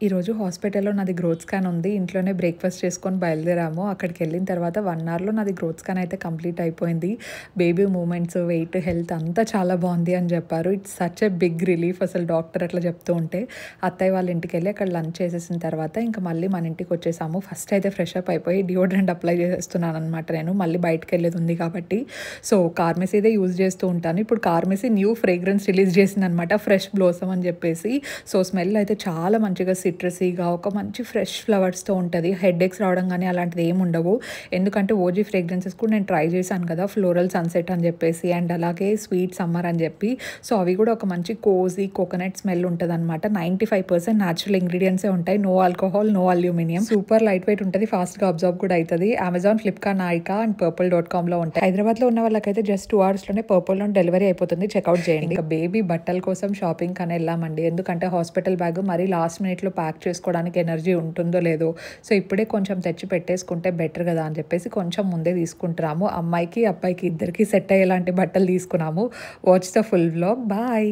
ఈరోజు హాస్పిటల్‌లో నాది గ్రోత్ స్కాన్ ఉంది. ఇంట్లోనే బ్రేక్‌ఫాస్ట్ చేసుకొని బయలుదేరాము. అక్కడికెళ్ళిన తర్వాత 1 అవర్‌లో నాది గ్రోత్ స్కాన్ అయితే కంప్లీట్ అయిపోయింది. బేబీ మూవ్‌మెంట్స్, వెయిట్, హెల్త్ అంతా చాలా బావుంది అని చెప్పారు. It's such a big relief అసలు డాక్టర్ అట్లా చెప్తూ ఉంటే. అత్తయ్య వాళ్ళ ఇంటికెళ్ళి అక్కడ లంచ్ చేసేసిన తర్వాత ఇంక మళ్ళీ మన ఇంటికొచ్చేసాము. ఫస్ట్ అయితే ఫ్రెష్ అప్ అయిపోయి డియోడ్రెంట్ అప్లై చేసేస్తున్నాననమాట నేను. మళ్ళీ బయటికెళ్ళేది ఉంది కాబట్టి. సో, కార్మెసీదే యూజ్ చేస్తూ ఉంటాను. ఇప్పుడు కార్మెసీ న్యూ ఫ్రేగ్రెన్స్ రిలీజ్ చేసిందనమాట. ఫ్రెష్ బ్లోసమ్ అని చెప్పేసి. సో, స్మెల్ అయితే చాలా మంచిగా సిట్రసీగా ఒక మంచి ఫ్రెష్ ఫ్లవర్స్‌తో ఉంటది. హెడేక్స్ రావడం గానీ అలాంటిది ఏమి ఉండవు. ఎందుకంటే ఓజీ ఫ్రేగ్రెన్సెస్ కూడా నేను ట్రై చేశాను కదా! ఫ్లోరల్ సన్‌సెట్ అని చెప్పేసి అండ్ అలాగే స్వీట్ సమ్మర్ అని చెప్పి. సో, అవి కూడా ఒక మంచి కోజీ కోకోనట్ స్మెల్ ఉంటదనమాట. 95% న్యాచురల్ ఇంగ్రీడియెంట్సే ఉంటాయి. No alcohol, no aluminium. Super light weight ఉంటది. ఫాస్ట్‌గా అబ్జార్బ్ కూడా అయితది. అమెజాన్, ఫ్లిప్‌కార్ట్, నాయికా అండ్ పర్పుల్.కామ్‌లో ఉంటాయి. హైదరాబాద్‌లో ఉన్న వాళ్ళకైతే జస్ట్ 2 అవర్స్‌లోనే పర్పుల్‌లో డెలివరీ అయిపోతుంది. చెక్‌ఔట్ చేయండి. ఇంకా బేబీ బట్టల కోసం షాపింగ్ కని వెళ్ళామండి. ఎందుకంటే హాస్పిటల్ బ్యాగ్ మరీ లాస్ట్ మినిట్‌లో ప్యాక్ చేసుకోవడానికి ఎనర్జీ ఉంటుందో లేదో. సో, ఇప్పుడే కొంచెం తెచ్చి పెట్టేసుకుంటే బెటర్ కదా అని చెప్పేసి కొంచెం ముందే తీసుకుంటున్నాము. అమ్మాయికి, అబ్బాయికి ఇద్దరికీ సెట్ అయ్యేలాంటి బట్టలు తీసుకున్నాము. Watch the full vlog. Bye.